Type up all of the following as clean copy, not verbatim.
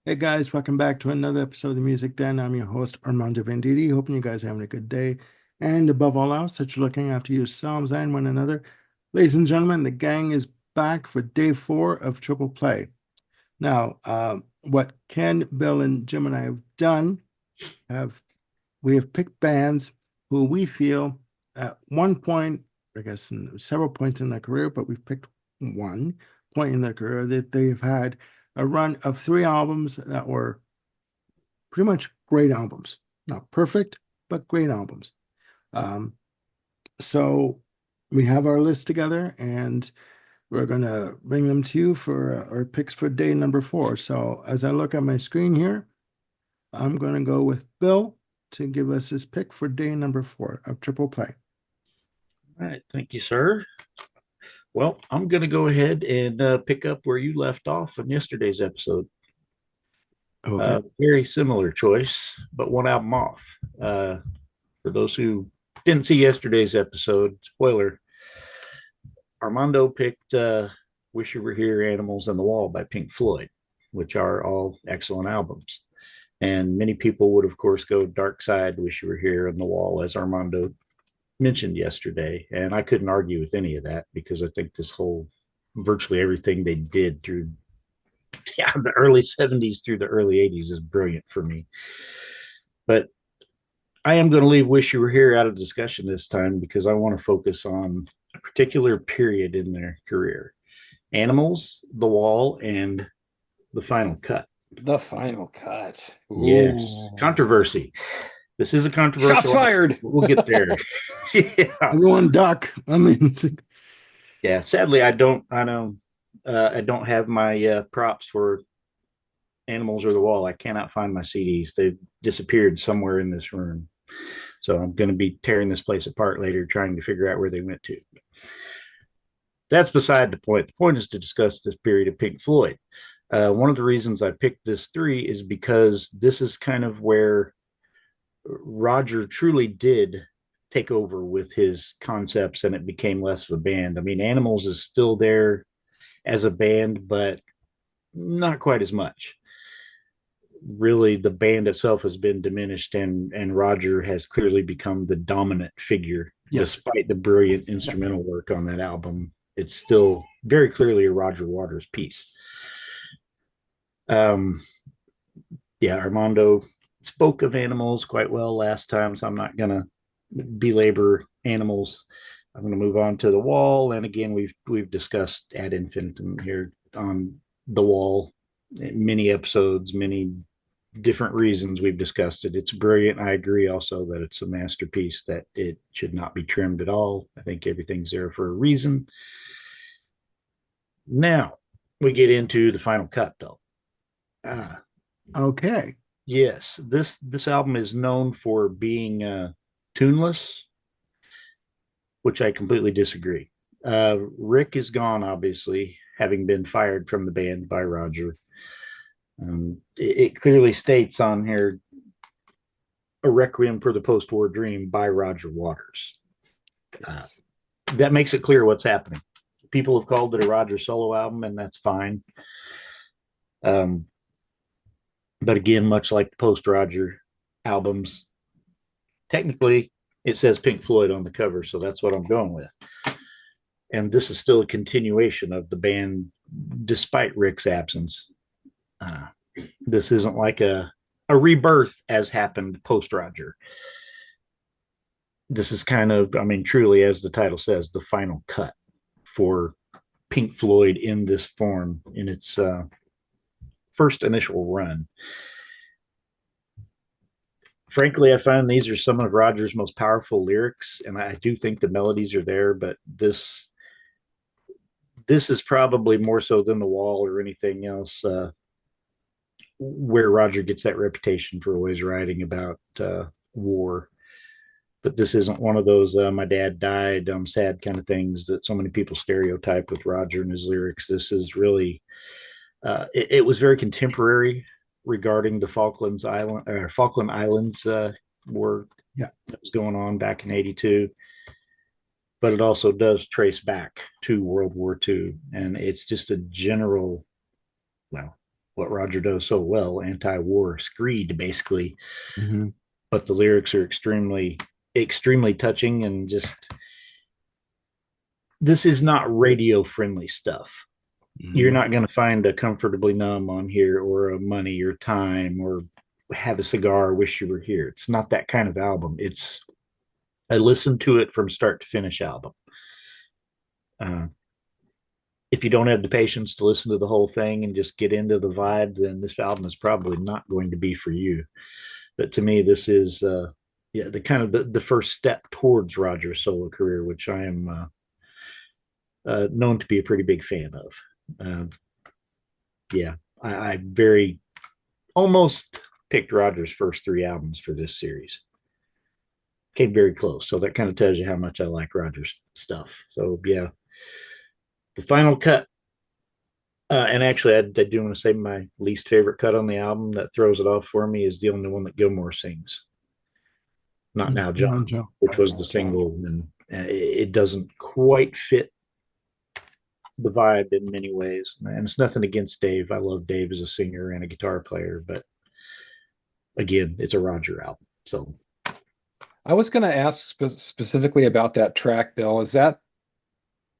Hey guys, welcome back to another episode of the Music Den. I'm your host Armando Venditti. Hoping you guys are having a good day, and above all else, that you're looking after yourselves and one another. Ladies and gentlemen, the gang is back for day four of Triple Play. Now, what Ken, Bill, and Jim and I have done have we have picked bands who we feel at one point, I guess, in several points in their career, but we've picked one point in their career that they've had a run of three albums that were pretty much great albums. Not perfect, but great albums. Um, so we have our list together and we're going to bring them to you for our picks for day number four. So as I look at my screen here, I'm going to go with Bill to give us his pick for day number four of Triple Play. All right, thank you, sir. Well, I'm going to go ahead and pick up where you left off in yesterday's episode. Okay. Very similar choice, but one album off. Uh, for those who didn't see yesterday's episode, spoiler, Armando picked Wish You Were Here, Animals on the Wall by Pink Floyd, which are all excellent albums. And many people would, of course, go Dark Side, Wish You Were Here, and The Wall, as Armando mentioned yesterday, and I couldn't argue with any of that because I think this whole virtually everything they did through the early 70s through the early 80s is brilliant for me. But I am going to leave Wish You Were Here out of discussion this time because I want to focus on a particular period in their career. Animals, The Wall, and The Final Cut. The Final Cut. Yes, Ooh. controversy. This is a Shots controversial. fired. We'll get there. Yeah, Everyone duck. I mean, yeah. Sadly, I don't have my props for Animals or the Wall. I cannot find my CDs. They've disappeared somewhere in this room. So I'm going to be tearing this place apart later, trying to figure out where they went to. That's beside the point. The point is to discuss this period of Pink Floyd. One of the reasons I picked this three is because this is kind of where Roger truly did take over with his concepts and it became less of a band. I mean, Animals is still there as a band, but not quite as much. Really, the band itself has been diminished, and Roger has clearly become the dominant figure, yes. despite the brilliant instrumental work on that album. It's still very clearly a Roger Waters piece. Um, yeah, Armando spoke of Animals quite well last time, so I'm not gonna belabor Animals. I'm going to move on to The Wall, and again, we've discussed ad infinitum here on The Wall, many episodes, many different reasons we've discussed it. It's brilliant. I agree also that it's a masterpiece, that it should not be trimmed at all. I think everything's there for a reason. Now we get into the final cut, though. Ah, Okay. yes, this album is known for being tuneless, which I completely disagree. Rick is gone, obviously, having been fired from the band by Roger. It clearly states on here a Requiem for the Post-War Dream by Roger Waters. Uh, Yes. that makes it clear what's happening. People have called it a Roger solo album, and that's fine. Um, but again, much like the post-Roger albums, technically it says Pink Floyd on the cover, so that's what I'm going with. And this is still a continuation of the band despite Rick's absence. Uh, this isn't like a rebirth as happened post Roger. This is kind of, I mean, truly, as the title says, the final cut for Pink Floyd in this form in its first initial run. Frankly, I find these are some of Roger's most powerful lyrics, and I do think the melodies are there, but this is probably more so than The Wall or anything else where Roger gets that reputation for always writing about war. But this isn't one of those my dad died, I'm sad kind of things that so many people stereotype with Roger and his lyrics. This is really, it was very contemporary regarding the Falkland Islands war Yeah. that was going on back in '82. But it also does trace back to World War II. And it's just a general, well, what Roger does so well, anti-war screed, basically. Mhm. But the lyrics are extremely touching, and just this is not radio friendly stuff. You're Mhm. not going to find a Comfortably Numb on here, or a Money or Time, or Have a Cigar, Wish You Were Here. It's not that kind of album. It's I listened to it from start to finish album. Uh, if you don't have the patience to listen to the whole thing and just get into the vibe, then this album is probably not going to be for you. But to me, this is yeah, the kind of the first step towards Roger's solo career, which I am known to be a pretty big fan of. Uh, yeah, I very almost picked Roger's first three albums for this series. Came very close, so that kind of tells you how much I like Roger's stuff. So yeah, the final cut. And actually, I do want to say my least favorite cut on the album that throws it off for me is the only one that Gilmore sings, Not Now, No, John, Joe. which was the John. single, and it doesn't quite fit the vibe in many ways. And it's nothing against Dave. I love Dave as a singer and a guitar player, but again, it's a Roger album. So I was going to ask specifically about that track, Bill. Is that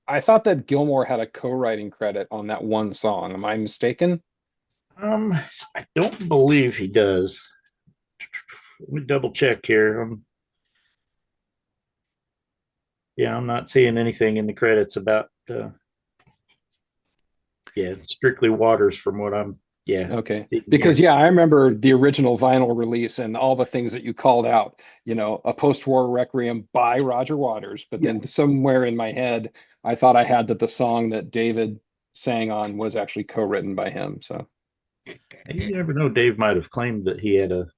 I thought that Gilmore had a co-writing credit on that one song. Am I mistaken? um, I don't believe he does. Let me double check here. Yeah, I'm not seeing anything in the credits about yeah, Strictly Waters from what I'm yeah Okay. seeing Because here. yeah, I remember the original vinyl release and all the things that you called out, a post-war requiem by Roger Waters, but Yeah. then somewhere in my head, I thought I had that the song that David sang on was actually co-written by him. So, You never know. Dave might have claimed that he had an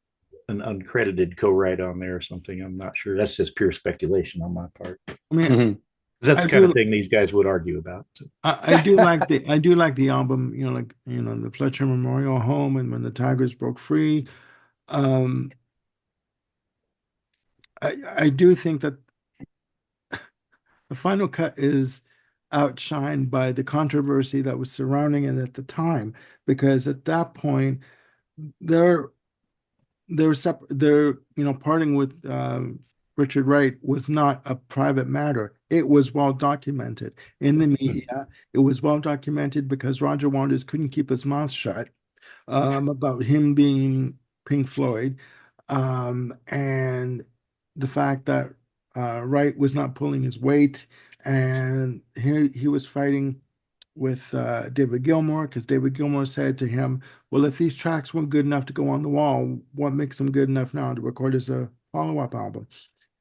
uncredited co-write on there or something. I'm not sure. That's just pure speculation on my part. Because I mean, mhm. that's I the kind of do. thing these guys would argue about. I do like the album. The Fletcher Memorial Home and When the Tigers Broke Free. Um, I do think that the final cut is outshined by the controversy that was surrounding it at the time, because at that point they're parting with Richard Wright was not a private matter. It was well documented in the media. It was well documented because Roger Waters couldn't keep his mouth shut about him being Pink Floyd, and the fact that Wright was not pulling his weight, and he was fighting with David Gilmour, because David Gilmour said to him, "Well, if these tracks weren't good enough to go on the wall, what makes them good enough now to record as a follow-up album?"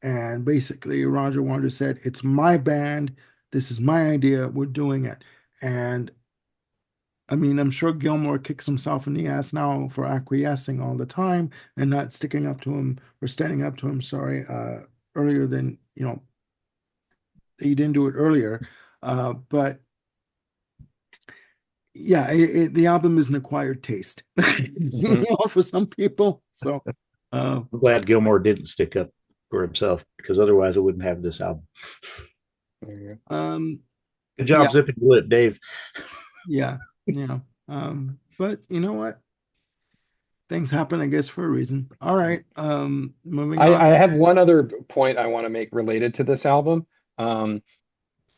And basically, Roger Waters said, "It's my band. This is my idea. We're doing it." And I mean, I'm sure Gilmore kicks himself in the ass now for acquiescing all the time and not sticking up to him, or standing up to him, sorry, earlier than, he didn't do it earlier. But yeah, the album is an acquired taste, Mhm. for some people. So, I'm glad Gilmore didn't stick up for himself, because otherwise I wouldn't have this album. There you um, Good yeah, job zipping the lip, Dave. yeah, yeah. But you know what? Things happen, I guess, for a reason. All right. Moving I on. have one other point I want to make related to this album. Um,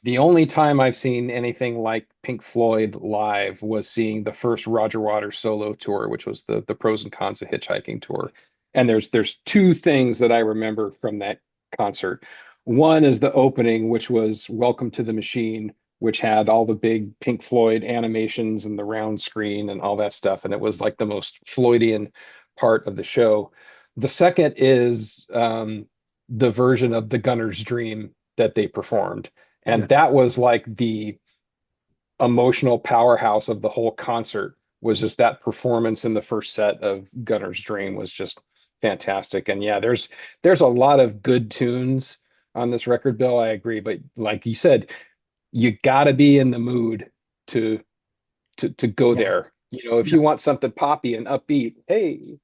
the only time I've seen anything like Pink Floyd live was seeing the first Roger Waters solo tour, which was the pros and cons of hitchhiking tour. And there's two things that I remember from that concert. One is the opening, which was Welcome to the Machine, which had all the big Pink Floyd animations and the round screen and all that stuff. And it was like the most Floydian part of the show. The second is the version of The Gunner's Dream that they performed. Yeah. And that was like the emotional powerhouse of the whole concert, was just that performance in the first set of Gunner's Dream was just fantastic. And yeah, there's a lot of good tunes on this record, Bill. I agree. But like you said, you gotta be in the mood to to go Yeah. there. If Yeah. you want something poppy and upbeat, hey,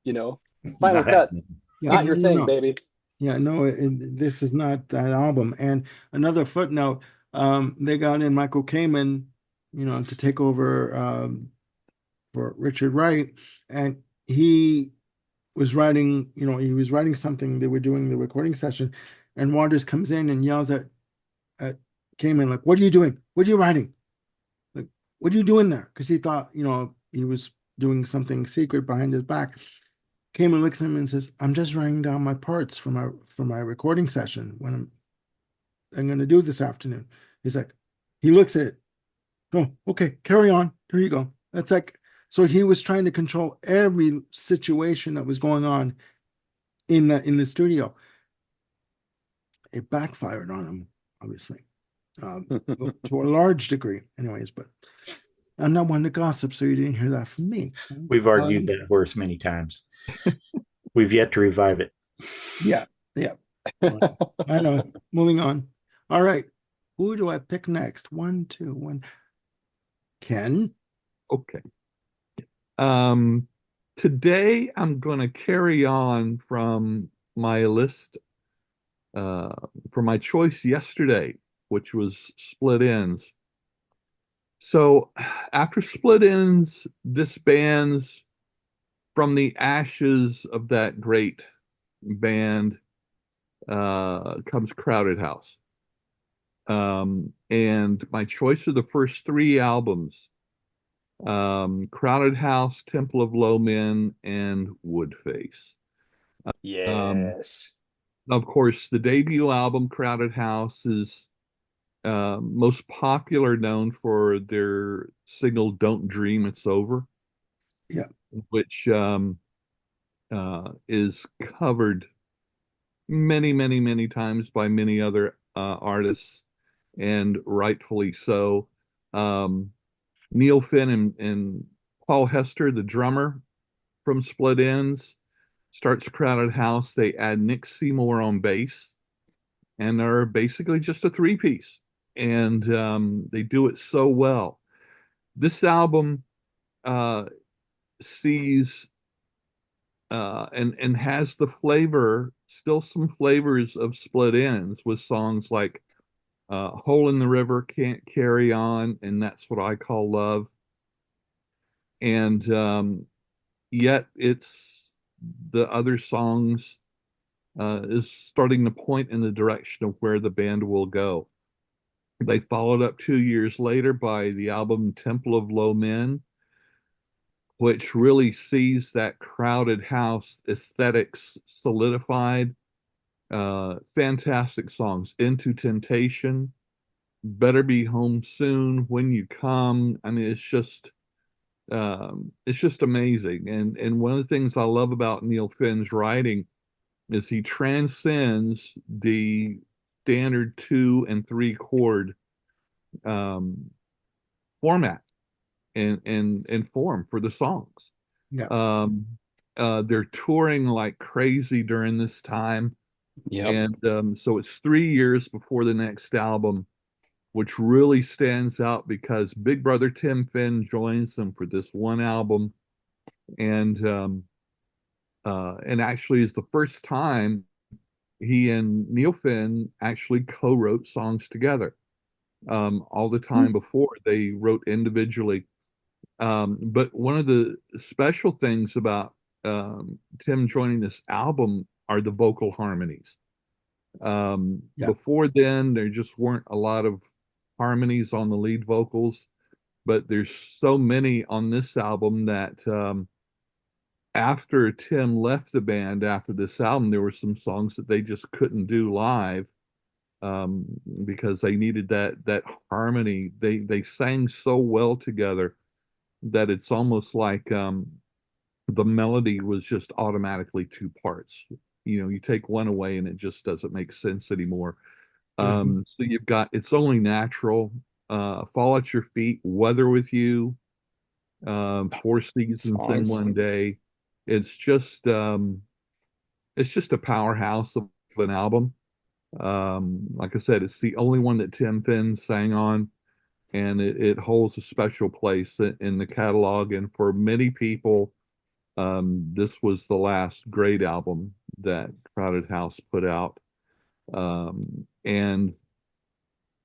you know, Final Not Cut, happening. Yeah. not No, your no, thing, no. baby. Yeah. No, this is not that album. And another footnote, they got in Michael Kamen, to take over for Richard Wright, and he was writing, he was writing something. They were doing the recording session, and Waters comes in and yells at Kamen, like, "What are you doing? What are you writing? Like, what are you doing there?" Because he thought, he was doing something secret behind his back. Kamen looks at him and says, "I'm just writing down my parts for my recording session when I'm going to do this afternoon." He's like, he looks at it. Oh, okay, carry on. Here you go. That's like, so he was trying to control every situation that was going on in the studio. It backfired on him, obviously, to a large degree, anyways. But I'm not one to gossip, so you didn't hear that from me. We've argued that horse many times. We've yet to revive it. Yeah, yeah. I know. Moving on. All right. Who do I pick next? One, two, one. Ken. Okay. Today I'm going to carry on from my list for my choice yesterday, which was Split Ends. So after Split Ends disbands from the ashes of that great band comes Crowded House. And my choice of the first three albums, Crowded House, Temple of Low Men, and Woodface. Yes. Of course, the debut album, Crowded House, is most popular, known for their single "Don't Dream It's Over," Yeah. which is covered many, many, many times by many other artists, and rightfully so. Neil Finn and Paul Hester, the drummer from Split Ends, starts Crowded House. They add Nick Seymour on bass, and are basically just a three-piece. And they do it so well. This album sees and has the flavor, still some flavors of Split Ends, with songs like Hole in the River, Can't Carry On, and That's What I Call Love. And yet it's the other songs is starting to point in the direction of where the band will go. They followed up 2 years later by the album Temple of Low Men, which really sees that Crowded House aesthetics solidified. Fantastic songs: Into Temptation, Better Be Home Soon, When You Come. I mean, it's just amazing. And one of the things I love about Neil Finn's writing is he transcends the standard 2 and 3 chord um, format and form for the songs. Yeah. They're touring like crazy during this time. Yep. And so it's 3 years before the next album, which really stands out because Big Brother Tim Finn joins them for this one album, and actually is the first time he and Neil Finn actually co-wrote songs together. All the time before, they wrote individually. But one of the special things about Tim joining this album are the vocal harmonies. Yeah. Before then, there just weren't a lot of harmonies on the lead vocals, but there's so many on this album that after Tim left the band after this album, there were some songs that they just couldn't do live because they needed that harmony. They sang so well together that it's almost like the melody was just automatically 2 parts. You take one away and it just doesn't make sense anymore. So you've got It's Only Natural, Fall at Your Feet, Weather with You, Four Seasons in Songs. One Day. It's just a powerhouse of an album. Like I said, it's the only one that Tim Finn sang on, and it holds a special place in the catalog. And for many people, this was the last great album that Crowded House put out. And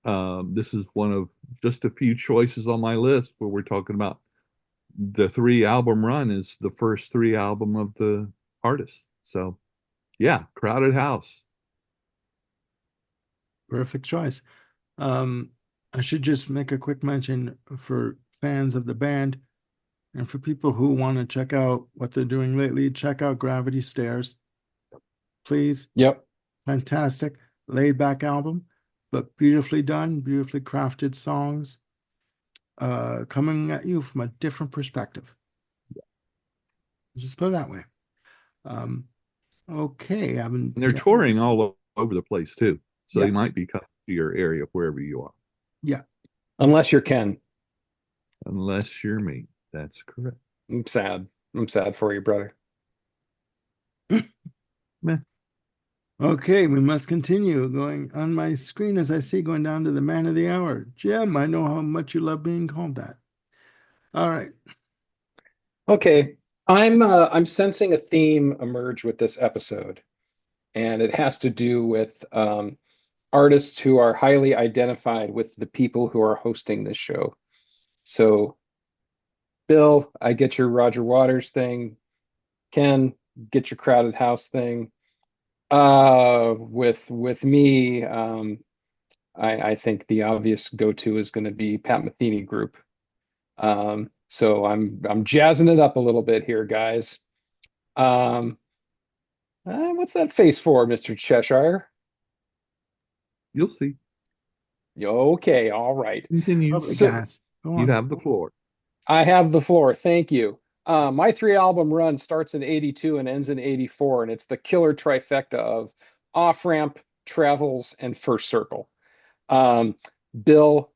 this is one of just a few choices on my list where we're talking about the 3 album run is the first 3 album of the artist. So yeah, Crowded House. Perfect choice. I should just make a quick mention for fans of the band and for people who want to check out what they're doing lately, check out Gravity Stairs. Please. Yep. Fantastic, laid back album, but beautifully done, beautifully crafted songs, coming at you from a different perspective. Just put it that way. Okay, I've been. And they're Yeah, touring all over the place too. So Yeah. they might be coming to your area wherever you are, yeah. Unless you're Ken. unless you're me. That's correct. I'm sad. I'm sad for you, brother. Meh. Okay, we must continue. Going on my screen as I see going down to the man of the hour. Jim, I know how much you love being called that. All right. Okay. I'm sensing a theme emerge with this episode, and it has to do with artists who are highly identified with the people who are hosting this show. So, Bill, I get your Roger Waters thing. Ken, get your Crowded House thing. With me, I think the obvious go-to is going to be Pat Metheny Group. So I'm jazzing it up a little bit here, guys. What's that face for, Mr. Cheshire? You'll see. Okay, all right. Continue. Lovely, So guys. Go You on. have the floor. I have the floor. Thank you. My 3 album run starts in 82 and ends in 84, and it's the killer trifecta of Off Ramp, Travels, and First Circle. Bill,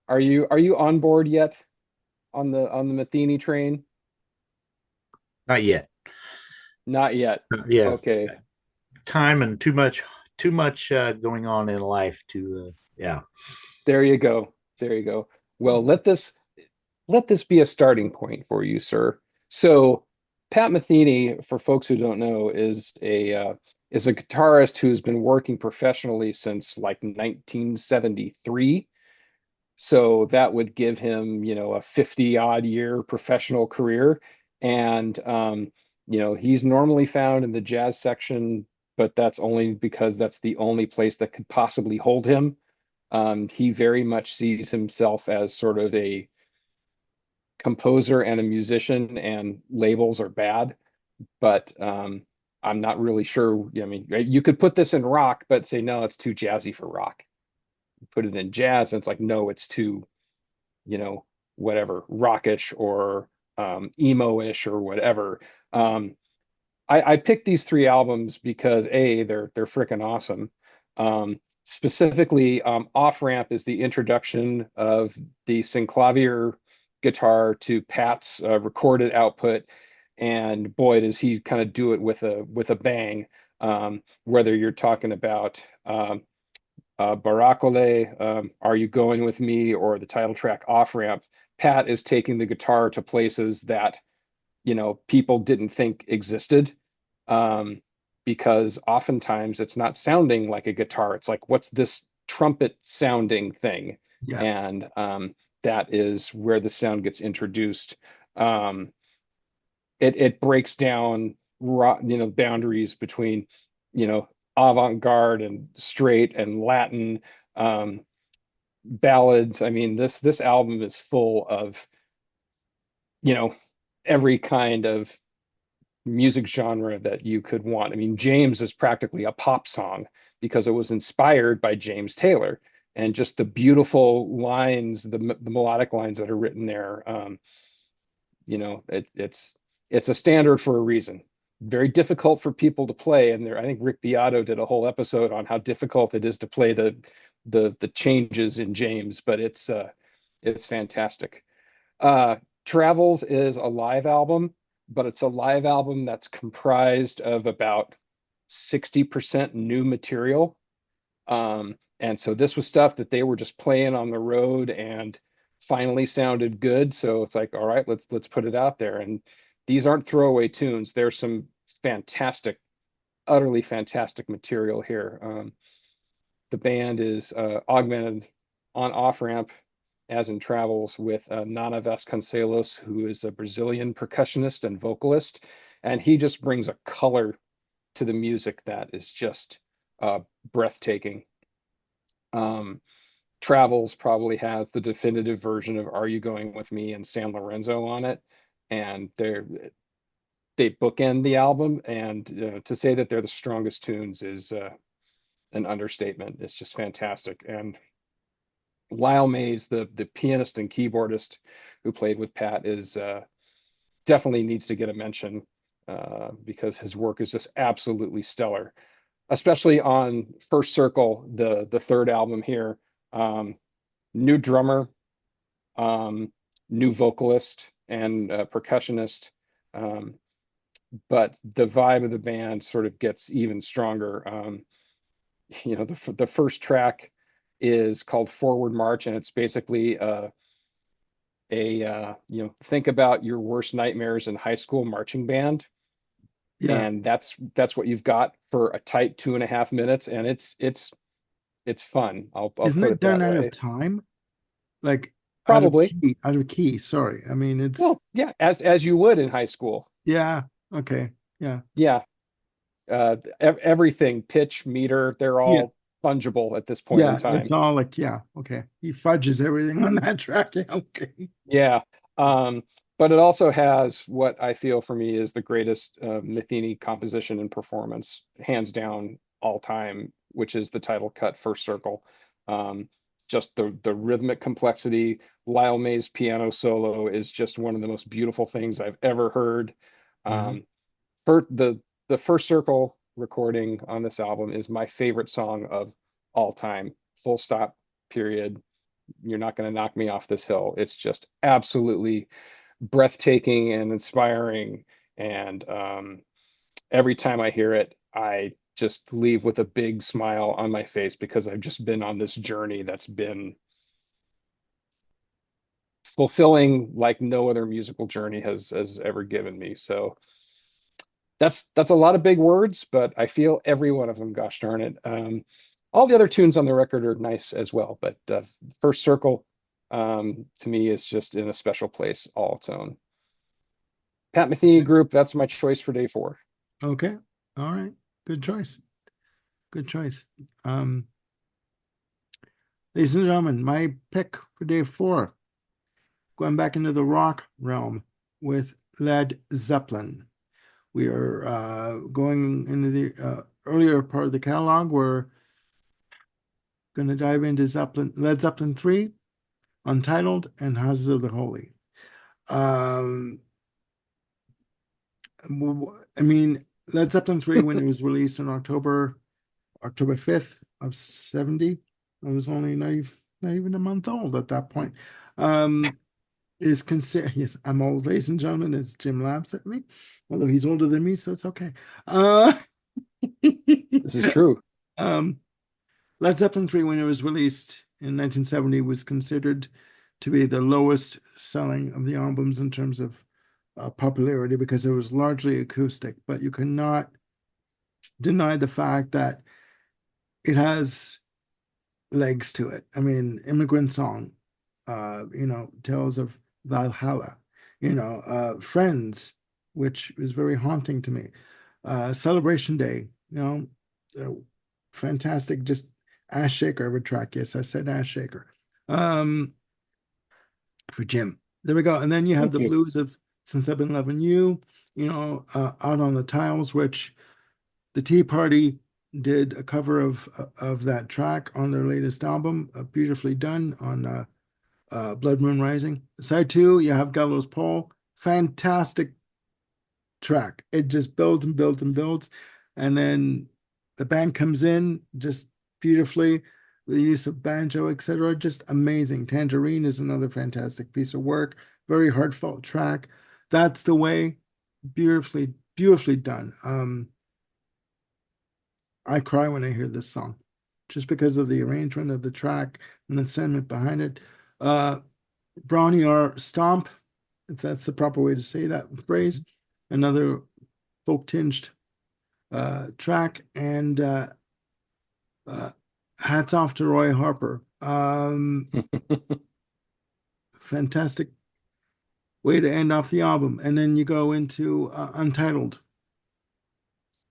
are you on board yet on the Metheny train? Not yet. Not yet. Yeah. Okay. Time and too much going on in life to yeah. There you go. There you go. Well, let this be a starting point for you, sir. So, Pat Metheny, for folks who don't know, is a guitarist who's been working professionally since like 1973. So that would give him, a 50 odd year professional career. And he's normally found in the jazz section, but that's only because that's the only place that could possibly hold him. He very much sees himself as sort of a composer and a musician, and labels are bad. But I'm not really sure. I mean, you could put this in rock, but say, no, it's too jazzy for rock. Put it in jazz, and it's like, no, it's too, whatever, rockish or emo-ish or whatever. I picked these 3 albums because they're freaking awesome. Specifically, Off Ramp is the introduction of the synclavier guitar to Pat's recorded output, and boy, does he kind of do it with a bang. Whether you're talking about Baracole, Are You Going With Me, or the title track Off Ramp, Pat is taking the guitar to places that people didn't think existed, because oftentimes it's not sounding like a guitar. It's like, what's this trumpet sounding thing? Yeah. And that is where the sound gets introduced. It breaks down boundaries between avant-garde and straight and Latin, ballads. I mean, this album is full of every kind of music genre that you could want. I mean, James is practically a pop song because it was inspired by James Taylor, and just the beautiful lines, the melodic lines that are written there. It's a standard for a reason. Very difficult for people to play, and I think Rick Beato did a whole episode on how difficult it is to play the changes in James, but it's fantastic. Travels is a live album, but it's a live album that's comprised of about 60% new material. And so this was stuff that they were just playing on the road and finally sounded good. So it's like, all right, let's put it out there. And these aren't throwaway tunes. There's some fantastic, utterly fantastic material here. The band is augmented on Off Ramp. as in Travels, with Nana Vasconcelos, who is a Brazilian percussionist and vocalist, and he just brings a color to the music that is just breathtaking. Travels probably has the definitive version of Are You Going With Me and San Lorenzo on it, and they bookend the album, and to say that they're the strongest tunes is an understatement. It's just fantastic. And Lyle Mays, the pianist and keyboardist who played with Pat, is definitely needs to get a mention because his work is just absolutely stellar, especially on First Circle, the third album here. New drummer, new vocalist and percussionist, but the vibe of the band sort of gets even stronger. The first track is called Forward March, and it's basically think about your worst nightmares in high school marching band, Yeah. and that's what you've got for a tight 2.5 minutes, and it's fun. I'll Isn't put it it done that out way. of time? Like Probably. out of key, sorry. I mean, it's Well, yeah, as you would in high school. yeah, okay. Yeah. Yeah. Everything, pitch, meter, they're Yeah. all fungible at this point in Yeah, it's time. all like, yeah, okay. He fudges everything on that track. Yeah, okay. Yeah. But it also has what I feel for me is the greatest Metheny composition and performance, hands down, all time, which is the title cut, First Circle. Just the rhythmic complexity. Lyle May's piano solo is just one of the most beautiful things I've ever heard. For the First Circle recording on this album is my favorite song of all time. Full stop, period. You're not going to knock me off this hill. It's just absolutely breathtaking and inspiring. And every time I hear it, I just leave with a big smile on my face because I've just been on this journey that's been fulfilling like no other musical journey has ever given me. So that's a lot of big words, but I feel every one of them, gosh darn it. All the other tunes on the record are nice as well, but First Circle to me is just in a special place all its own. Pat Metheny Group, that's my choice for day 4. Okay. All right. Good choice. Good choice. Ladies and gentlemen, my pick for day 4, going back into the rock realm with Led Zeppelin. We are going into the earlier part of the catalog. We're going to dive into Led Zeppelin 3, Untitled, and Houses of the Holy. I mean, Led Zeppelin 3, when it was released on October 5th of 70, I was only not even a month old at that point. Is considered, yes, I'm old, ladies and gentlemen, as Jim laughs at me, although he's older than me, so it's okay. This is true. Led Zeppelin 3, when it was released in 1970, was considered to be the lowest selling of the albums in terms of popularity because it was largely acoustic, but you cannot deny the fact that it has legs to it. I mean, Immigrant Song, Tales of Valhalla, Friends, which is very haunting to me. Celebration Day, fantastic, just ass shaker of a track. Yes, I said ass shaker. For Jim. There we go. And then you have the blues of Since I've Been Loving You, Out on the Tiles, which the Tea Party did a cover of that track on their latest album, beautifully done on Blood Moon Rising. Side 2, you have Gallows Pole, fantastic track. It just builds and builds and builds, and then the band comes in just beautifully. The use of banjo, etc., just amazing. Tangerine is another fantastic piece of work. Very heartfelt track. That's the Way, beautifully, beautifully done. I cry when I hear this song, just because of the arrangement of the track and the sentiment behind it. Brownie or Stomp, if that's the proper way to say that phrase, another folk-tinged track, and hats off to Roy Harper. fantastic way to end off the album. And then you go into Untitled.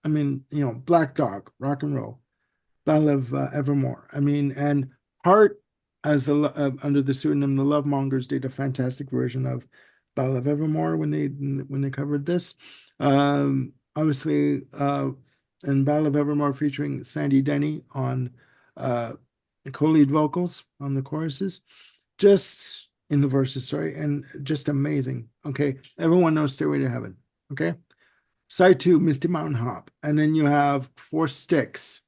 I mean, you know, Black Dog, Rock and Roll, Battle of Evermore. I mean, and Heart, as under the pseudonym The Love Mongers, did a fantastic version of Battle of Evermore when they covered this. Obviously, and Battle of Evermore featuring Sandy Denny on co-lead vocals on the choruses, just in the verses, sorry, and just amazing. Okay, everyone knows Stairway to Heaven. Okay, side two, Misty Mountain Hop, and then you have Four Sticks,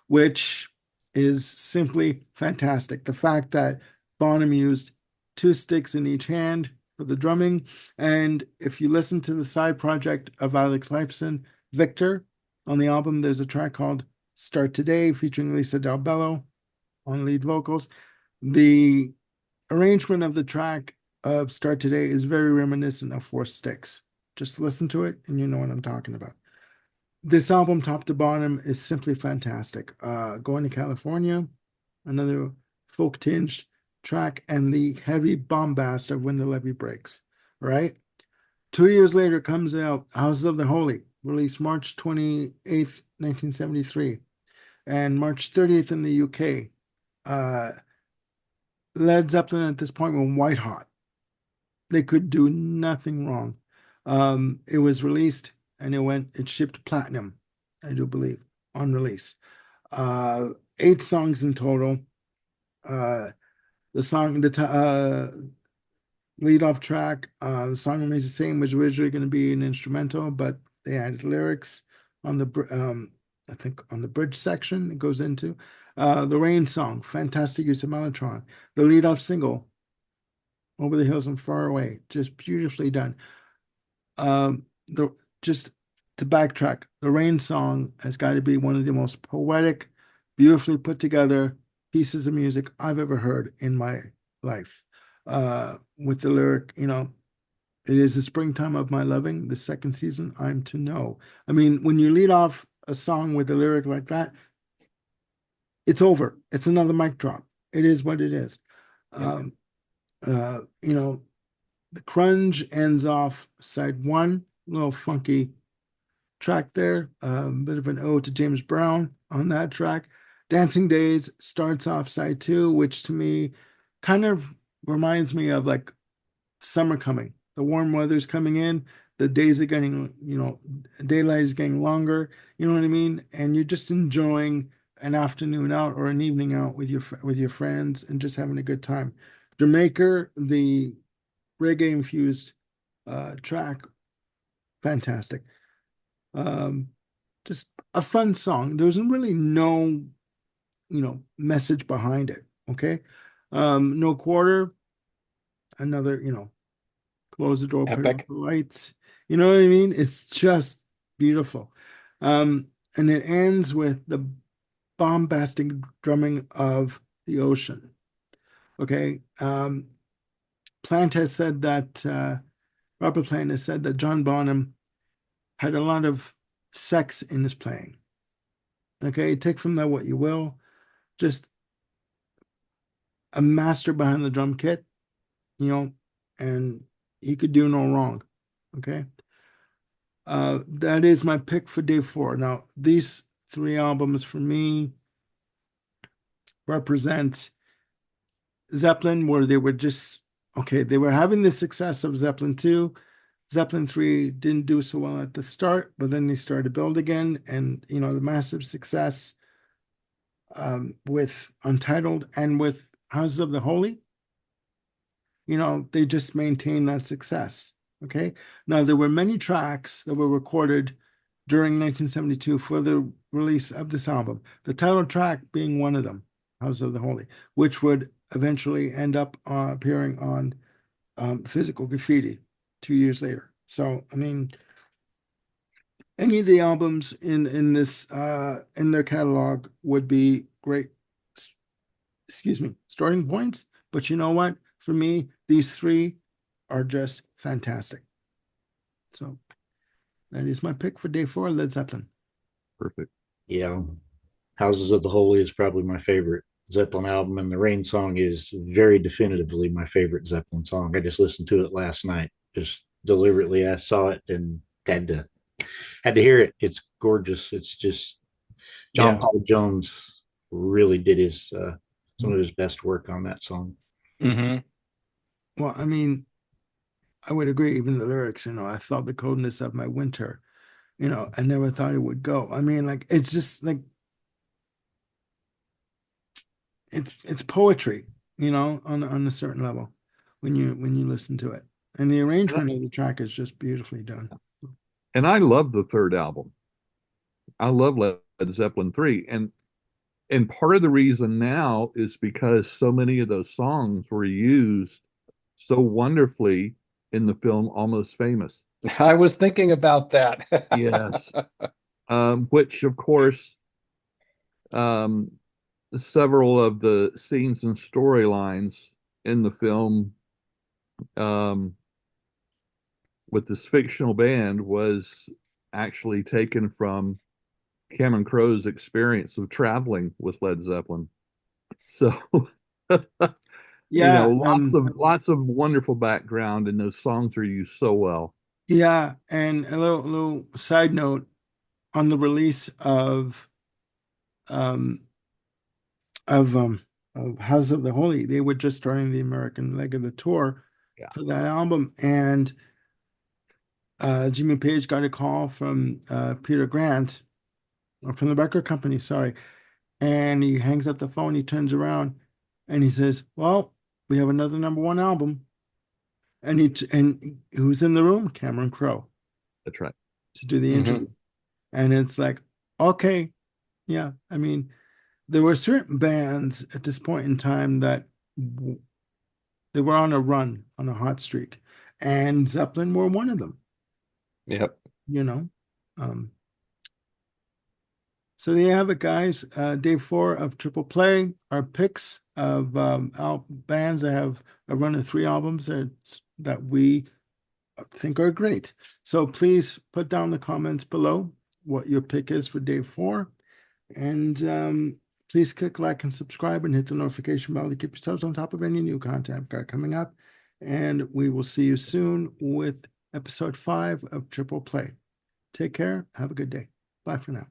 which is simply fantastic. The fact that Bonham used two sticks in each hand for the drumming, and if you listen to the side project of Alex Lifeson, Victor, on the album, there's a track called Start Today featuring Lisa Del Bello on lead vocals. The arrangement of the track of Start Today is very reminiscent of Four Sticks. Just listen to it and you know what I'm talking about. This album, top to bottom, is simply fantastic. Going to California, another folk tinged track, and the heavy bombast of When the Levee Breaks, right? 2 years later comes out Houses of the Holy, released March 28th, 1973, and March 30th in the UK. Led Zeppelin at this point were white hot. They could do nothing wrong. It was released and it shipped platinum, I do believe, on release. 8 songs in total. The lead off track, the song remains the same, was originally going to be an instrumental, but they added lyrics on the I think on the bridge section it goes into. The Rain song, fantastic use of mellotron. The lead off single, Over the Hills and Far Away, just beautifully done. Just to backtrack, the Rain song has got to be one of the most poetic, beautifully put together pieces of music I've ever heard in my life. With the lyric, you know, it is the springtime of my loving, the second season I'm to know. I mean, when you lead off a song with a lyric like that, it's over. It's another mic drop. It is what it is. You know, the Crunge ends off side one, a little funky track there, a bit of an ode to James Brown on that track. Dancing Days starts off side two, which to me kind of reminds me of like summer coming. The warm weather's coming in, the days are getting, you know, daylight is getting longer, you know what I mean? And you're just enjoying an afternoon out or an evening out with your friends and just having a good time. Jamaica, the reggae infused track, fantastic. Just a fun song. There's really no, you know, message behind it. Okay. No Quarter, another, you know, close the door, put Epic. out the lights. You know what I mean? It's just beautiful. And it ends with the bombastic drumming of the ocean. Okay. Plant has said that Robert Plant has said that John Bonham had a lot of sex in his playing. Okay, take from that what you will. Just a master behind the drum kit, you know, and he could do no wrong. Okay. That is my pick for day 4. Now, these 3 albums for me represent Zeppelin, where they were just okay, they were having the success of Zeppelin 2. Zeppelin 3 didn't do so well at the start, but then they started to build again, and you know, the massive success with Untitled and with Houses of the Holy, you know, they just maintained that success. Okay. Now, there were many tracks that were recorded during 1972 for the release of this album, the title track being one of them, House of the Holy, which would eventually end up appearing on Physical Graffiti 2 years later. So, I mean, any of the albums in this in their catalog would be great, excuse me, starting points. But you know what? For me, these 3 are just fantastic. So that is my pick for day 4, Led Zeppelin. Perfect. Yeah. Houses of the Holy is probably my favorite. Zeppelin album, and the Rain song is very definitively my favorite Zeppelin song. I just listened to it last night, just deliberately. I saw it and had to hear it. It's gorgeous. It's just John Yeah. Paul Jones really did his some of his best work on that song. Hmm. Well, I mean, I would agree. Even the lyrics, I felt the coldness of my winter. I never thought it would go. I mean, like it's just like it's poetry, on a certain level when you listen to it. And the arrangement of the track is just beautifully done. And I love the third album. I love Led Zeppelin 3. And part of the reason now is because so many of those songs were used so wonderfully in the film Almost Famous. I was thinking about that. Yes. Which of course, several of the scenes and storylines in the film, with this fictional band was actually taken from Cameron Crowe's experience of traveling with Led Zeppelin. So, Yeah, lots of wonderful background, and those songs are used so well. yeah. And a little side note on the release um of um of House of the Holy, they were just starting the American leg of the tour Yeah. for that album, and Jimmy Page got a call from Peter Grant, or from the record company, sorry, and he hangs up the phone, he turns around, and he says, "Well, we have another #1 album." And who's in the room? Cameron Crowe, That's right. to do the Hmm. interview. And it's like, okay, yeah. I mean, there were certain bands at this point in time that they were on a run, on a hot streak, and Zeppelin were one of them. Yep. You know, um, so there you have it, guys. Day 4 of Triple Play. Our picks of bands that have a run of 3 albums that we think are great. So please put down the comments below what your pick is for day 4. And please click like and subscribe and hit the notification bell to keep yourselves on top of any new content I've got coming up. And we will see you soon with episode 5 of Triple Play. Take care. Have a good day. Bye for now.